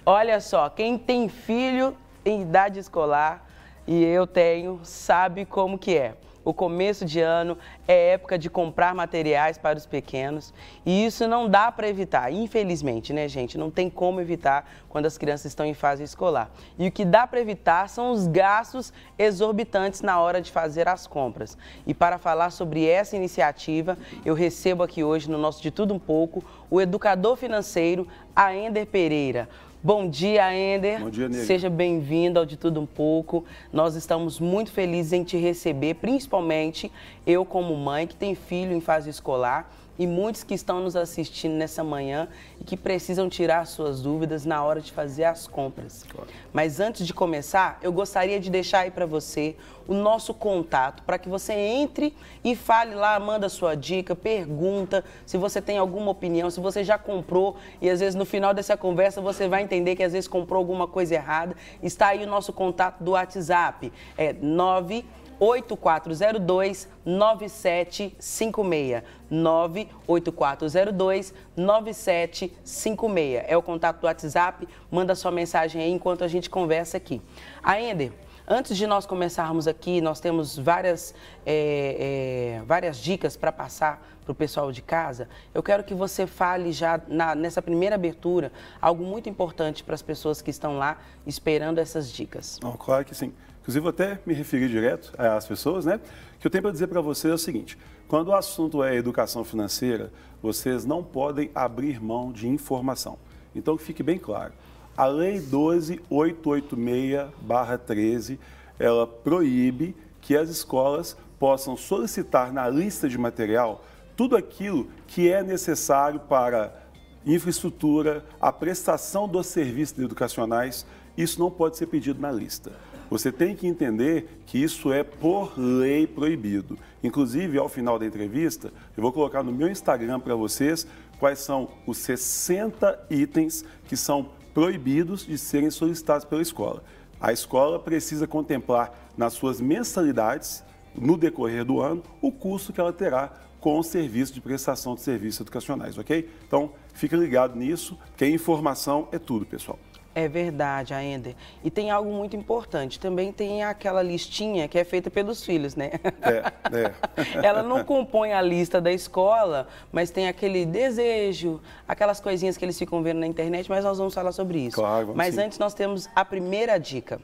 Olha só, quem tem filho em idade escolar, e eu tenho, sabe como que é. O começo de ano é época de comprar materiais para os pequenos e isso não dá para evitar, infelizmente, né, gente? Não tem como evitar quando as crianças estão em fase escolar. E o que dá para evitar são os gastos exorbitantes na hora de fazer as compras. E para falar sobre essa iniciativa, eu recebo aqui hoje, no nosso De Tudo Um Pouco, o educador financeiro Aender Pereira. Bom dia, Aender. Bom dia, Nega. Seja bem-vindo ao De Tudo Um Pouco. Nós estamos muito felizes em te receber, principalmente eu como mãe que tem filho em fase escolar e muitos que estão nos assistindo nessa manhã e que precisam tirar suas dúvidas na hora de fazer as compras. Claro. Mas antes de começar, eu gostaria de deixar aí para você o nosso contato, para que você entre e fale lá, manda sua dica, pergunta se você tem alguma opinião, se você já comprou e às vezes no final dessa conversa você vai entender que às vezes comprou alguma coisa errada. Está aí o nosso contato do WhatsApp, é 98402-9756. 98402-9756. É o contato do WhatsApp. Manda sua mensagem aí enquanto a gente conversa aqui. Aender, antes de nós começarmos aqui, nós temos várias dicas para passar para o pessoal de casa. Eu quero que você fale já nessa primeira abertura algo muito importante para as pessoas que estão lá esperando essas dicas. Não, claro que sim. Inclusive, vou até me referir direto às pessoas, né? O que eu tenho para dizer para vocês é o seguinte: quando o assunto é educação financeira, vocês não podem abrir mão de informação. Então, que fique bem claro. A Lei 12.886/13, ela proíbe que as escolas possam solicitar na lista de material tudo aquilo que é necessário para infraestrutura, a prestação dos serviços educacionais. Isso não pode ser pedido na lista. Você tem que entender que isso é por lei proibido. Inclusive, ao final da entrevista, eu vou colocar no meu Instagram para vocês quais são os 60 itens que são proibidos de serem solicitados pela escola. A escola precisa contemplar nas suas mensalidades, no decorrer do ano, o custo que ela terá com o serviço de prestação de serviços educacionais, ok? Então, fica ligado nisso, que a informação é tudo, pessoal. É verdade, Aender. E tem algo muito importante, também tem aquela listinha que é feita pelos filhos, né? Ela não compõe a lista da escola, mas tem aquele desejo, aquelas coisinhas que eles ficam vendo na internet, mas nós vamos falar sobre isso. Claro, vamos mas sim. Antes nós temos a primeira dica.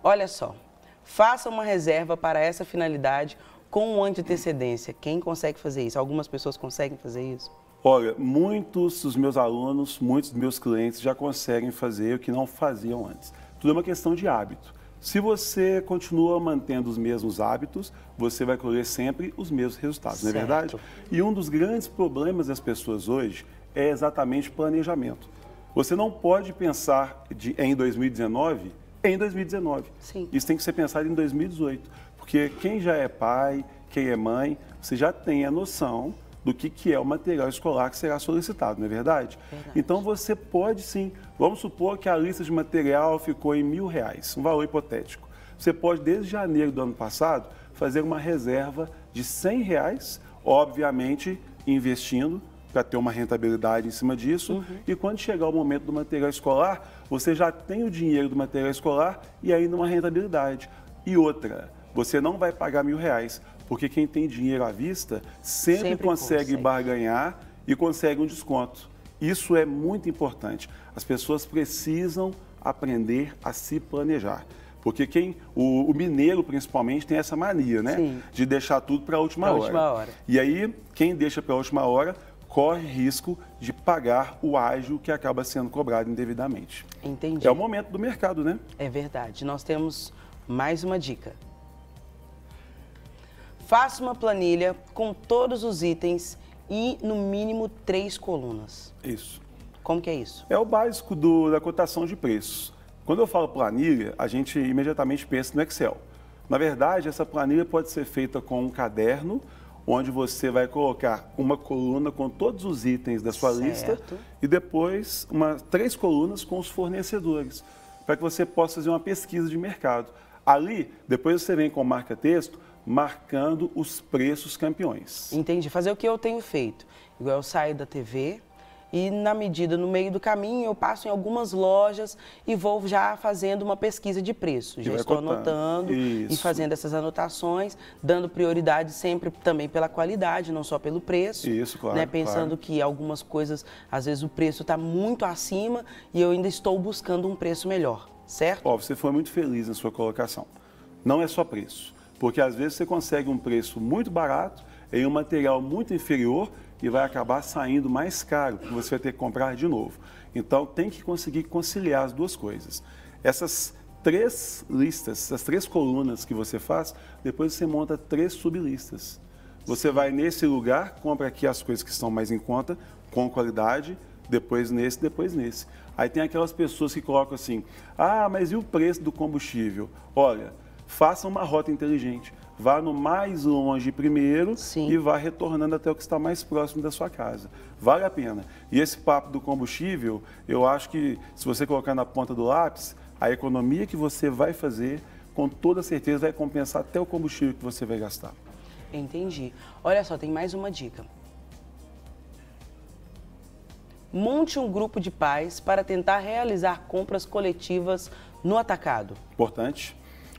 Olha só, faça uma reserva para essa finalidade com um ano de antecedência. Quem consegue fazer isso? Algumas pessoas conseguem fazer isso? Olha, muitos dos meus alunos, muitos dos meus clientes já conseguem fazer o que não faziam antes. Tudo é uma questão de hábito. Se você continua mantendo os mesmos hábitos, você vai colher sempre os mesmos resultados, não é verdade? E um dos grandes problemas das pessoas hoje é exatamente planejamento. Você não pode pensar em 2019 em 2019. Sim. Isso tem que ser pensado em 2018. Porque quem já é pai, quem é mãe, você já tem a noção do que é o material escolar que será solicitado, não é verdade? Então você pode sim, vamos supor que a lista de material ficou em R$1.000, um valor hipotético. Você pode, desde janeiro do ano passado, fazer uma reserva de R$100, obviamente investindo para ter uma rentabilidade em cima disso. E quando chegar o momento do material escolar, você já tem o dinheiro do material escolar e ainda uma rentabilidade. E outra, você não vai pagar R$1.000, porque quem tem dinheiro à vista sempre consegue barganhar e consegue um desconto. Isso é muito importante. As pessoas precisam aprender a se planejar. Porque o mineiro, principalmente, tem essa mania, né? Sim. De deixar tudo para a última hora. E aí, quem deixa para a última hora corre risco de pagar o ágio que acaba sendo cobrado indevidamente. Entendi. É o momento do mercado, né? É verdade. Nós temos mais uma dica. Faça uma planilha com todos os itens e, no mínimo, 3 colunas. Isso. Como que é isso? É o básico da cotação de preços. Quando eu falo planilha, a gente imediatamente pensa no Excel. Na verdade, essa planilha pode ser feita com um caderno, onde você vai colocar uma coluna com todos os itens da sua lista e depois 3 colunas com os fornecedores, para que você possa fazer uma pesquisa de mercado. Ali, depois você vem com marca-texto, marcando os preços campeões. Entendi. Fazer o que eu tenho feito. Igual eu saio da TV E na medida, no meio do caminho, eu passo em algumas lojas e vou já fazendo uma pesquisa de preço. Já estou anotando e fazendo essas anotações, dando prioridade sempre também pela qualidade, não só pelo preço. Isso, claro. Né? Pensando que algumas coisas, às vezes o preço está muito acima e eu ainda estou buscando um preço melhor, certo? Ó, você foi muito feliz na sua colocação. Não é só preço, porque às vezes você consegue um preço muito barato em um material muito inferior e vai acabar saindo mais caro, porque você vai ter que comprar de novo. Então, tem que conseguir conciliar as duas coisas. Essas 3 listas, essas 3 colunas que você faz, depois você monta 3 sublistas. Você vai nesse lugar, compra aqui as coisas que estão mais em conta, com qualidade, depois nesse, depois nesse. Aí tem aquelas pessoas que colocam assim, ah, mas e o preço do combustível? Olha, faça uma rota inteligente. Vá no mais longe primeiro e vá retornando até o que está mais próximo da sua casa. Vale a pena. E esse papo do combustível, eu acho que se você colocar na ponta do lápis, a economia que você vai fazer, com toda certeza, vai compensar até o combustível que você vai gastar. Entendi. Olha só, tem mais uma dica. Monte um grupo de pais para tentar realizar compras coletivas no atacado. Importante.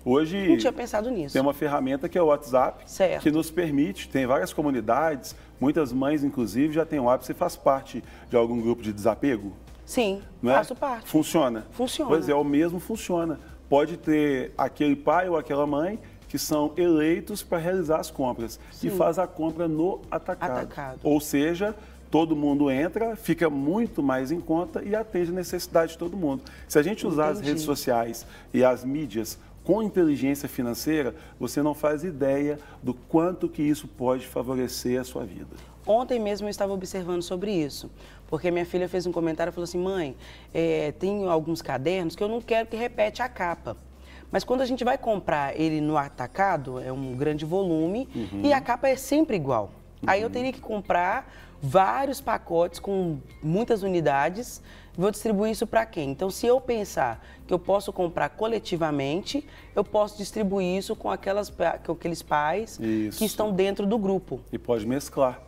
Hoje, não tinha pensado nisso. Tem uma ferramenta que é o WhatsApp, certo, que nos permite, tem várias comunidades, muitas mães, inclusive, já tem o WhatsApp. Você faz parte de algum grupo de desapego? Sim, não faço é? parte. Funciona? Funciona. Pois é, o mesmo funciona. Pode ter aquele pai ou aquela mãe que são eleitos para realizar as compras. Sim. E faz a compra no atacado. Ou seja, todo mundo entra, fica muito mais em conta e atende a necessidade de todo mundo. Se a gente usar as redes sociais e as mídias com inteligência financeira, você não faz ideia do quanto que isso pode favorecer a sua vida. Ontem mesmo eu estava observando sobre isso, porque minha filha fez um comentário e falou assim, mãe, tem alguns cadernos que eu não quero que repete a capa. Mas quando a gente vai comprar ele no atacado, é um grande volume e a capa é sempre igual. Aí eu teria que comprar vários pacotes com muitas unidades, vou distribuir isso para quem? Então, se eu pensar que eu posso comprar coletivamente, eu posso distribuir isso com aqueles pais que estão dentro do grupo. E pode mesclar.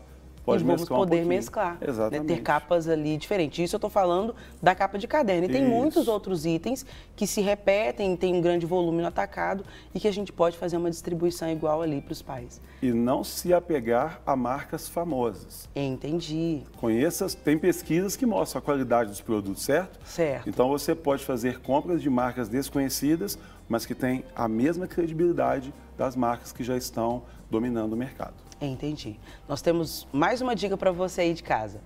E vamos poder mesclar, exatamente, né? Ter capas ali diferentes. Isso eu estou falando da capa de caderno. E tem muitos outros itens que se repetem, tem um grande volume no atacado e que a gente pode fazer uma distribuição igual ali para os pais. E não se apegar a marcas famosas. Entendi. Conheça, tem pesquisas que mostram a qualidade dos produtos, certo? Certo. Então você pode fazer compras de marcas desconhecidas, mas que têm a mesma credibilidade das marcas que já estão dominando o mercado. Entendi. Nós temos mais uma dica para você aí de casa.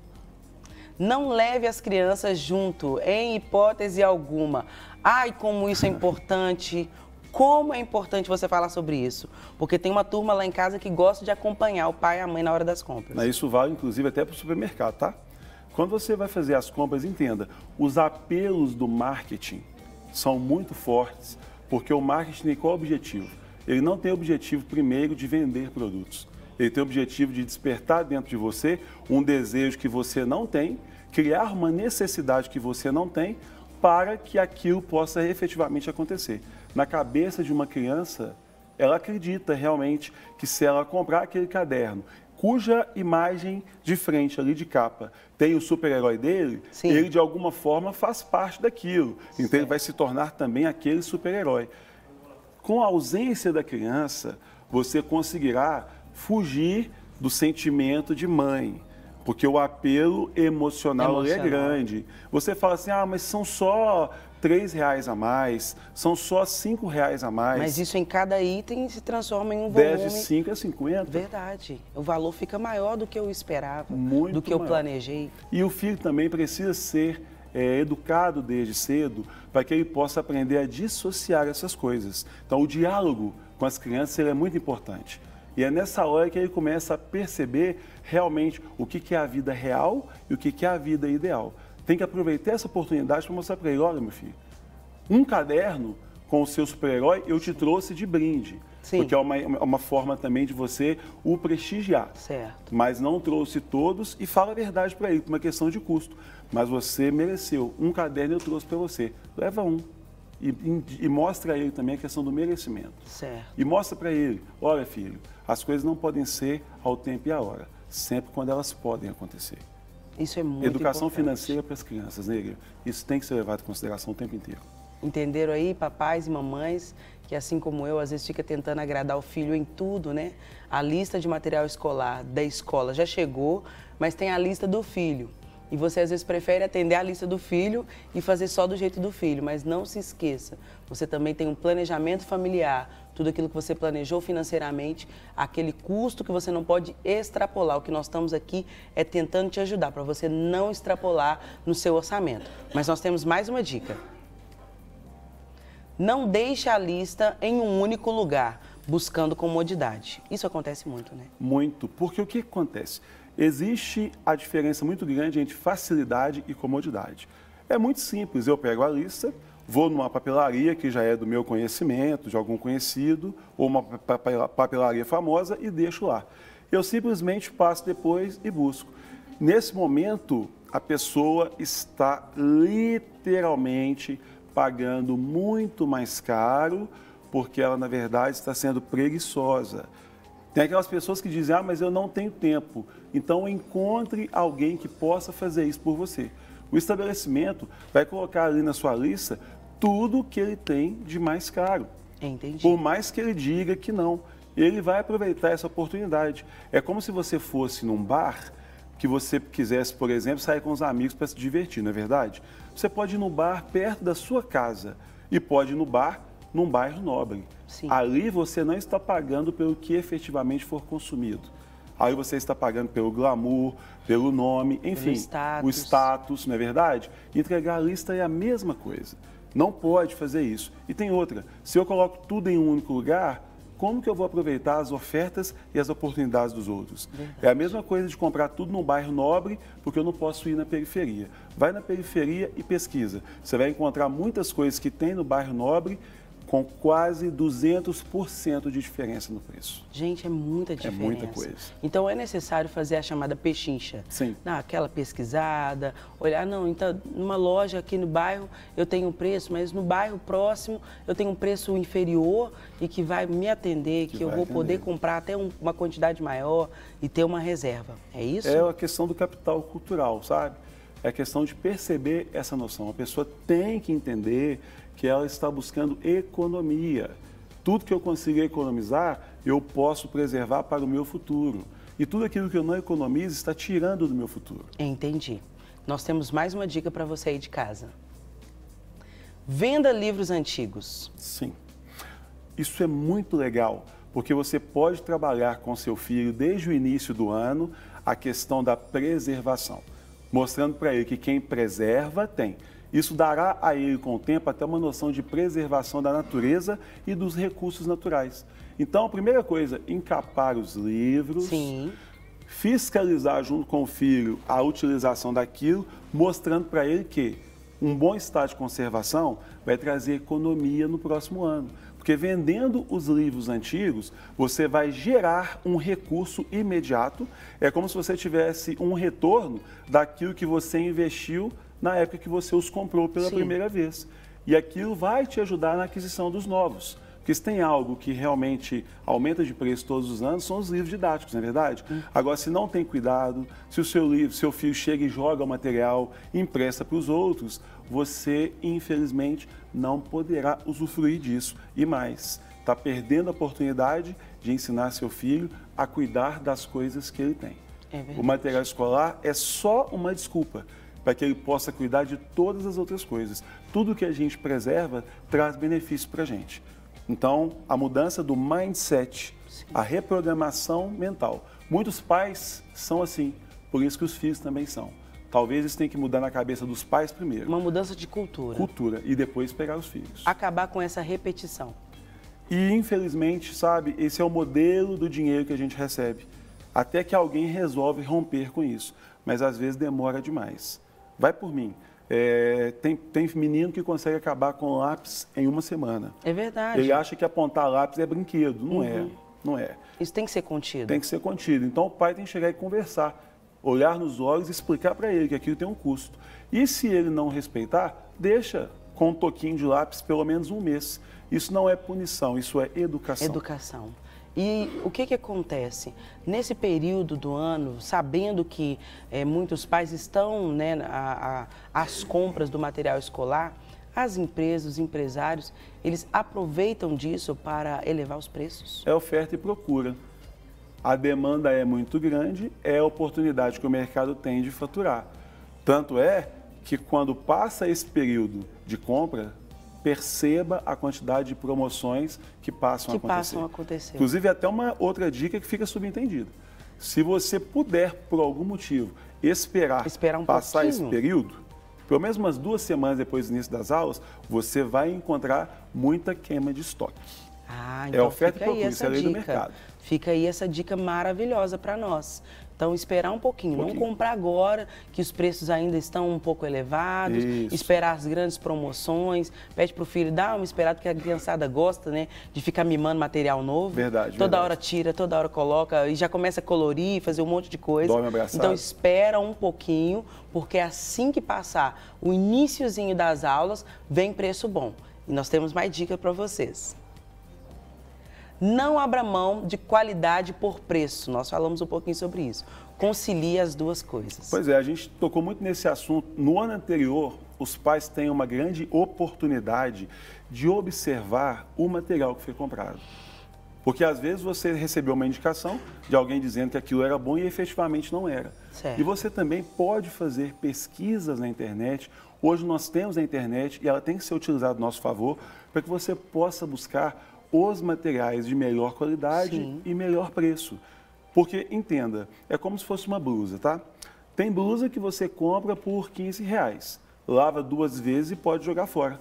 Não leve as crianças junto, em hipótese alguma. Ai, como isso é importante. Como é importante você falar sobre isso. Porque tem uma turma lá em casa que gosta de acompanhar o pai e a mãe na hora das compras. Isso vale, inclusive, até para o supermercado, tá? Quando você vai fazer as compras, entenda, os apelos do marketing são muito fortes, porque o marketing tem qual objetivo? Ele não tem o objetivo, primeiro, de vender produtos. Ele tem o objetivo de despertar dentro de você um desejo que você não tem, criar uma necessidade que você não tem, para que aquilo possa efetivamente acontecer. Na cabeça de uma criança, ela acredita realmente que se ela comprar aquele caderno, cuja imagem de frente ali de capa tem o super-herói dele, ele de alguma forma faz parte daquilo. Então ele vai se tornar também aquele super-herói. Com a ausência da criança, você conseguirá fugir do sentimento de mãe, porque o apelo emocional é grande. Você fala assim, mas são só R$3 a mais, são só R$5 a mais. Mas isso em cada item se transforma em um volume. 10 de 5 a 50. Verdade. O valor fica maior do que eu esperava, muito do que maior. Eu planejei. E o filho também precisa ser educado desde cedo para que ele possa aprender a dissociar essas coisas. Então, o diálogo com as crianças é muito importante. E é nessa hora que ele começa a perceber realmente o que é a vida real e o que é a vida ideal. Tem que aproveitar essa oportunidade para mostrar para ele, olha, meu filho, um caderno com o seu super-herói eu te trouxe de brinde. Porque é uma forma também de você o prestigiar. Certo. Mas não trouxe todos e fala a verdade para ele, por uma questão de custo. Mas você mereceu. Um caderno eu trouxe para você. Leva um. E mostra a ele também a questão do merecimento. Certo. E mostra para ele, olha filho, as coisas não podem ser ao tempo e à hora, sempre quando elas podem acontecer. Isso é muito Educação importante. financeira para as crianças, né? Isso tem que ser levado em consideração o tempo inteiro. Entenderam aí, papais e mamães, que assim como eu, às vezes fica tentando agradar o filho em tudo, né? A lista de material escolar da escola já chegou, mas tem a lista do filho. E você às vezes prefere atender a lista do filho e fazer só do jeito do filho, mas não se esqueça, você também tem um planejamento familiar, tudo aquilo que você planejou financeiramente, aquele custo que você não pode extrapolar. O que nós estamos aqui é tentando te ajudar para você não extrapolar no seu orçamento. Mas nós temos mais uma dica. Não deixe a lista em um único lugar, buscando comodidade. Isso acontece muito, né? Muito, porque o que acontece? Existe a diferença muito grande entre facilidade e comodidade. É muito simples, eu pego a lista, vou numa papelaria que já é do meu conhecimento, de algum conhecido, ou uma papelaria famosa e deixo lá. Eu simplesmente passo depois e busco. Nesse momento, a pessoa está literalmente pagando muito mais caro, porque ela, na verdade, está sendo preguiçosa. Tem aquelas pessoas que dizem, mas eu não tenho tempo. Então, encontre alguém que possa fazer isso por você. O estabelecimento vai colocar ali na sua lista tudo que ele tem de mais caro. Entendi. Por mais que ele diga que não, ele vai aproveitar essa oportunidade. É como se você fosse num bar, que você quisesse, por exemplo, sair com os amigos para se divertir, não é verdade? Você pode ir no bar perto da sua casa e pode ir no bar num bairro nobre. Sim. Ali você não está pagando pelo que efetivamente for consumido. Aí você está pagando pelo glamour, pelo nome, enfim, o status, não é verdade? Entregar a lista é a mesma coisa. Não pode fazer isso. E tem outra, se eu coloco tudo em um único lugar, como que eu vou aproveitar as ofertas e as oportunidades dos outros? Verdade. É a mesma coisa de comprar tudo num bairro nobre, porque eu não posso ir na periferia. Vai na periferia e pesquisa. Você vai encontrar muitas coisas que tem no bairro nobre com quase 200% de diferença no preço. Gente, é muita diferença. É muita coisa. Então, é necessário fazer a chamada pechincha. Sim. Aquela pesquisada, olhar, não, então, numa loja aqui no bairro eu tenho um preço, mas no bairro próximo eu tenho um preço inferior e que vai me atender, que eu vou poder comprar até uma quantidade maior e ter uma reserva. É isso? É a questão do capital cultural, sabe? É a questão de perceber essa noção. A pessoa tem que entender que ela está buscando economia. Tudo que eu consigo economizar, eu posso preservar para o meu futuro. E tudo aquilo que eu não economizo está tirando do meu futuro. Entendi. Nós temos mais uma dica para você aí de casa. Venda livros antigos. Sim. Isso é muito legal, porque você pode trabalhar com seu filho desde o início do ano a questão da preservação, mostrando para ele que quem preserva tem. Isso dará a ele, com o tempo, até uma noção de preservação da natureza e dos recursos naturais. Então, a primeira coisa, encapar os livros, sim, fiscalizar junto com o filho a utilização daquilo, mostrando para ele que um bom estado de conservação vai trazer economia no próximo ano. Porque vendendo os livros antigos, você vai gerar um recurso imediato. É como se você tivesse um retorno daquilo que você investiu na época que você os comprou pela primeira vez. E aquilo vai te ajudar na aquisição dos novos. Porque se tem algo que realmente aumenta de preço todos os anos, são os livros didáticos, não é verdade? Agora, se não tem cuidado, se o seu filho chega e joga o material, empresta para os outros, você, infelizmente, não poderá usufruir disso. E mais, está perdendo a oportunidade de ensinar seu filho a cuidar das coisas que ele tem. O material escolar é só uma desculpa para que ele possa cuidar de todas as outras coisas. Tudo que a gente preserva traz benefício para a gente. Então, a mudança do mindset, a reprogramação mental. Muitos pais são assim, por isso que os filhos também são. Talvez eles tenham que mudar na cabeça dos pais primeiro. Uma mudança de cultura. Cultura, e depois pegar os filhos. Acabar com essa repetição. E, infelizmente, sabe, esse é o modelo do dinheiro que a gente recebe. Até que alguém resolve romper com isso. Mas, às vezes, demora demais. Vai por mim. Tem menino que consegue acabar com lápis em uma semana. É verdade. Ele acha que apontar lápis é brinquedo. Não é. Não é. Isso tem que ser contido. Tem que ser contido. Então, o pai tem que chegar e conversar. Olhar nos olhos e explicar para ele que aquilo tem um custo. E se ele não respeitar, deixa com um toquinho de lápis pelo menos um mês. Isso não é punição, isso é educação. Educação. E o que acontece? Nesse período do ano, sabendo que muitos pais estão, né, às compras do material escolar, as empresas, os empresários, eles aproveitam disso para elevar os preços? É oferta e procura. A demanda é muito grande, é a oportunidade que o mercado tem de faturar. Tanto é que quando passa esse período de compra, perceba a quantidade de promoções que passam a acontecer. Inclusive, até uma outra dica que fica subentendida. Se você puder, por algum motivo, esperar passar esse período, pelo menos umas 2 semanas depois do início das aulas, você vai encontrar muita queima de estoque. Então oferta e procura, isso é lei do mercado. Fica aí essa dica maravilhosa para nós. Então, esperar um pouquinho, não comprar agora, que os preços ainda estão um pouco elevados, esperar as grandes promoções, pede para o filho, dá uma esperada, porque a criançada gosta, né, de ficar mimando material novo. Toda hora tira, toda hora coloca, e já começa a colorir, fazer um monte de coisa. Dorme abraçado. Então, espera um pouquinho, porque assim que passar o iniciozinho das aulas, vem preço bom. E nós temos mais dicas para vocês. Não abra mão de qualidade por preço. Nós falamos um pouquinho sobre isso. Concilie as duas coisas. Pois é, a gente tocou muito nesse assunto. No ano anterior, os pais têm uma grande oportunidade de observar o material que foi comprado. Porque às vezes você recebeu uma indicação de alguém dizendo que aquilo era bom e efetivamente não era. Certo. E você também pode fazer pesquisas na internet. Hoje nós temos a internet e ela tem que ser utilizada a nosso favor para que você possa buscar os materiais de melhor qualidade e melhor preço. Porque, entenda, é como se fosse uma blusa, tá? Tem blusa que você compra por R$15, lava 2 vezes e pode jogar fora.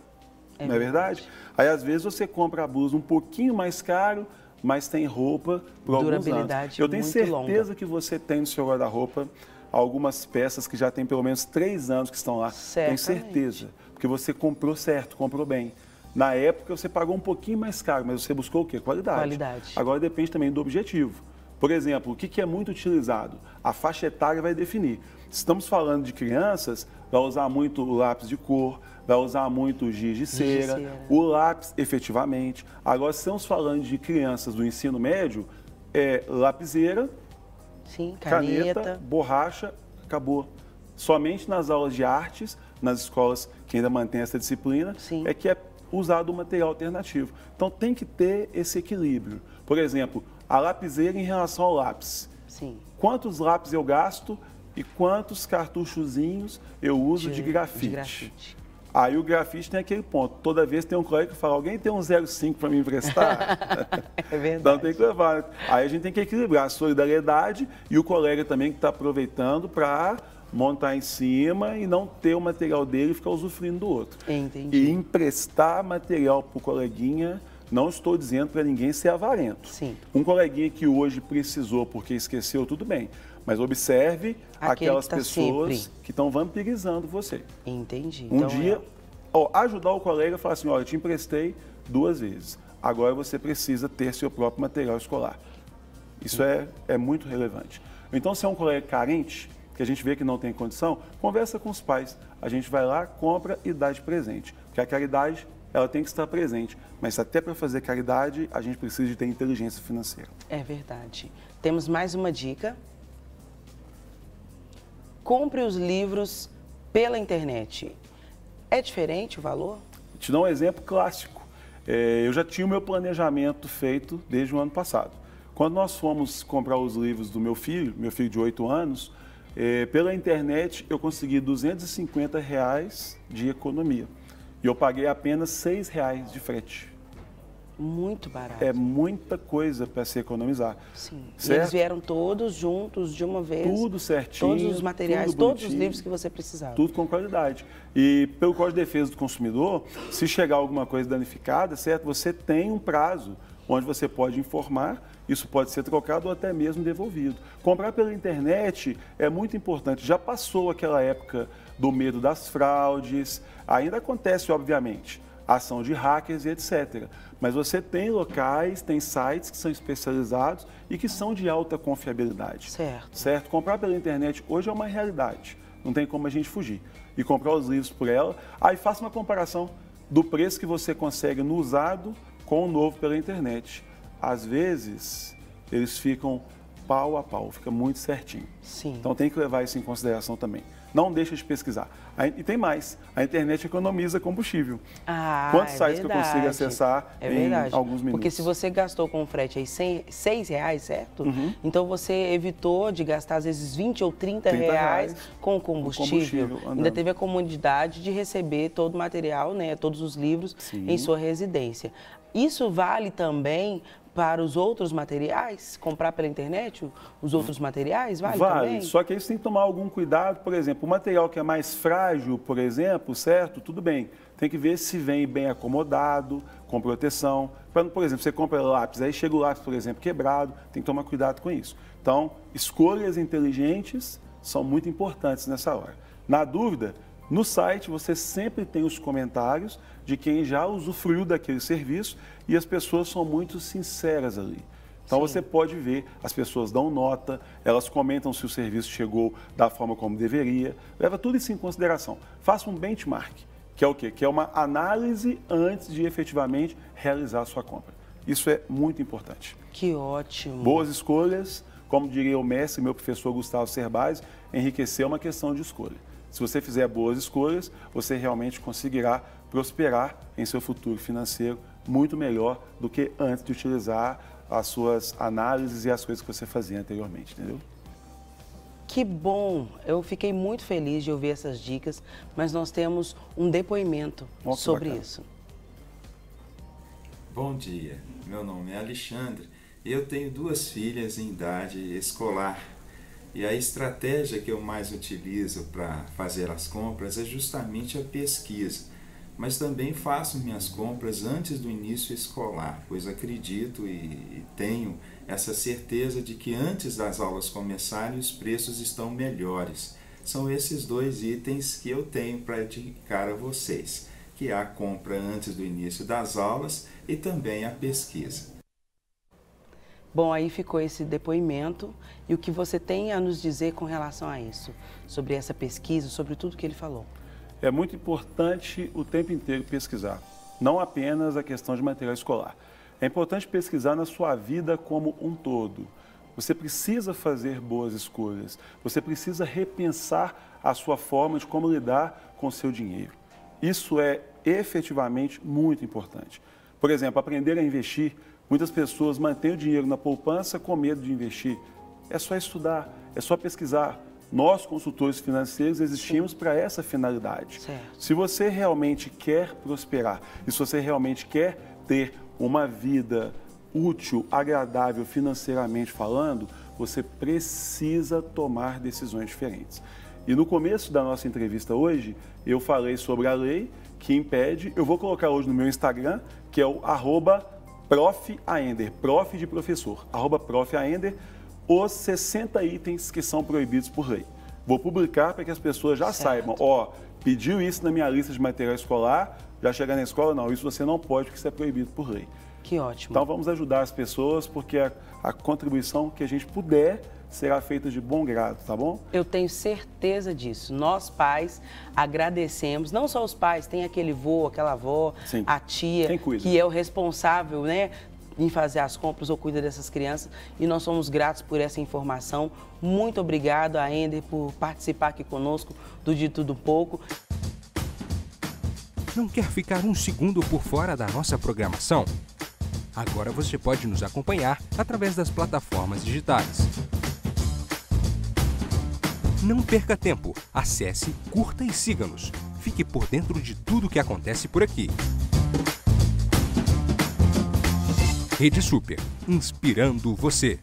Não é verdade? Aí, às vezes, você compra a blusa um pouquinho mais caro, mas tem roupa por alguns anos. Eu tenho certeza que você tem no seu guarda-roupa algumas peças que já tem pelo menos 3 anos que estão lá. Tenho certeza, porque você comprou certo, comprou bem. Na época, você pagou um pouquinho mais caro, mas você buscou o quê? Qualidade. Agora, depende também do objetivo. Por exemplo, o que é muito utilizado? A faixa etária vai definir. Se estamos falando de crianças, vai usar muito o lápis de cor, vai usar muito o giz de cera, o lápis efetivamente. Agora, se estamos falando de crianças do ensino médio, é lapiseira, caneta, borracha, acabou. Somente nas aulas de artes, nas escolas que ainda mantêm essa disciplina, é que é usado o material alternativo. Então, tem que ter esse equilíbrio. Por exemplo, a lapiseira em relação ao lápis. Quantos lápis eu gasto e quantos cartuchozinhos eu uso de grafite? Aí o grafite tem aquele ponto. Toda vez tem um colega que fala, alguém tem um 0,5 para me emprestar? É verdade. Então tem que levar. Aí a gente tem que equilibrar a solidariedade e o colega também que está aproveitando para montar em cima e não ter o material dele e ficar usufruindo do outro. Entendi. E emprestar material para o coleguinha, não estou dizendo para ninguém ser avarento. Um coleguinha que hoje precisou porque esqueceu, tudo bem. Mas observe aquelas pessoas que estão vampirizando você. Entendi. Um dia, ajudar o colega e falar assim, olha, eu te emprestei 2 vezes. Agora você precisa ter seu próprio material escolar. Isso é muito relevante. Então, se é um colega carente, que a gente vê que não tem condição, conversa com os pais. A gente vai lá, compra e dá de presente. Porque a caridade, ela tem que estar presente. Mas até para fazer caridade, a gente precisa de ter inteligência financeira. É verdade. Temos mais uma dica. Compre os livros pela internet. É diferente o valor? Vou te dar um exemplo clássico. Eu já tinha o meu planejamento feito desde o ano passado. Quando nós fomos comprar os livros do meu filho de 8 anos, pela internet eu consegui R$250 de economia. E eu paguei apenas R$6 de frete. Muito barato. É muita coisa para se economizar. E eles vieram todos juntos de uma vez. Tudo certinho. Todos os materiais, todos os livros que você precisava. Tudo com qualidade. E pelo Código de Defesa do Consumidor, se chegar alguma coisa danificada, certo? Você tem um prazo onde você pode informar, isso pode ser trocado ou até mesmo devolvido. Comprar pela internet é muito importante. Já passou aquela época do medo das fraudes, ainda acontece, obviamente, ação de hackers e etc. Mas você tem locais, tem sites que são especializados e que são de alta confiabilidade. Certo? Comprar pela internet hoje é uma realidade, não tem como a gente fugir. E comprar os livros por ela, aí faça uma comparação do preço que você consegue no usado com o novo pela internet. às vezes, eles ficam pau a pau, fica muito certinho. Sim. Então tem que levar isso em consideração também. Não deixa de pesquisar. E tem mais, a internet economiza combustível. Quantos sites que eu consigo acessar em alguns minutos? Porque se você gastou com frete aí R$6, certo? Então você evitou de gastar às vezes 20 ou 30 reais com combustível. Ainda teve a comodidade de receber todo o material, né, todos os livros em sua residência. Isso vale também para os outros materiais? Comprar pela internet os outros materiais? Vale também? Só que aí você tem que tomar algum cuidado. Por exemplo, o material que é mais frágil, por exemplo, certo? Tudo bem. Tem que ver se vem bem acomodado, com proteção. Por exemplo, você compra lápis, aí chega o lápis, por exemplo, quebrado. Tem que tomar cuidado com isso. Então, escolhas inteligentes são muito importantes nessa hora. Na dúvida, no site você sempre tem os comentários de quem já usufruiu daquele serviço e as pessoas são muito sinceras ali. Então você pode ver, as pessoas dão nota, elas comentam se o serviço chegou da forma como deveria, leva tudo isso em consideração. Faça um benchmark, que é o quê? Que é uma análise antes de efetivamente realizar a sua compra. Isso é muito importante. Que ótimo! Boas escolhas, como diria o mestre, meu professor Gustavo Cerbasi, enriquecer é uma questão de escolha. Se você fizer boas escolhas, você realmente conseguirá prosperar em seu futuro financeiro muito melhor do que antes de utilizar as suas análises e as coisas que você fazia anteriormente, entendeu? Que bom! Eu fiquei muito feliz de ouvir essas dicas, mas nós temos um depoimento sobre isso. Bom dia, meu nome é Alexandre e eu tenho 2 filhas em idade escolar. E a estratégia que eu mais utilizo para fazer as compras é justamente a pesquisa. Mas também faço minhas compras antes do início escolar, pois acredito e tenho essa certeza de que antes das aulas começarem os preços estão melhores. São esses 2 itens que eu tenho para indicar a vocês, que é a compra antes do início das aulas e também a pesquisa. Bom, aí ficou esse depoimento e o que você tem a nos dizer com relação a isso, sobre essa pesquisa, sobre tudo que ele falou. É muito importante o tempo inteiro pesquisar, não apenas a questão de material escolar. É importante pesquisar na sua vida como um todo. Você precisa fazer boas escolhas, você precisa repensar a sua forma de como lidar com o seu dinheiro. Isso é efetivamente muito importante. Por exemplo, aprender a investir. Muitas pessoas mantêm o dinheiro na poupança com medo de investir. É só estudar, é só pesquisar. Nós, consultores financeiros, existimos para essa finalidade. Se você realmente quer prosperar e se você realmente quer ter uma vida útil, agradável financeiramente falando, você precisa tomar decisões diferentes. E no começo da nossa entrevista hoje, eu falei sobre a lei que impede, eu vou colocar hoje no meu Instagram, que é o @Prof. Aender, prof de professor, @Prof. Aender, os 60 itens que são proibidos por lei. Vou publicar para que as pessoas já saibam, pediu isso na minha lista de material escolar, já chegar na escola, não, isso você não pode porque isso é proibido por lei. Que ótimo. Então vamos ajudar as pessoas porque a contribuição que a gente puder será feita de bom grado, tá bom? Eu tenho certeza disso. Nós, pais, agradecemos, não só os pais, tem aquele vô, aquela avó, a tia, que é o responsável, né, em fazer as compras ou cuida dessas crianças, e nós somos gratos por essa informação. Muito obrigado, Aender, por participar aqui conosco do De Tudo Pouco. Não quer ficar um segundo por fora da nossa programação? Agora você pode nos acompanhar através das plataformas digitais. Não perca tempo, acesse, curta e siga-nos. Fique por dentro de tudo o que acontece por aqui. Rede Super, inspirando você.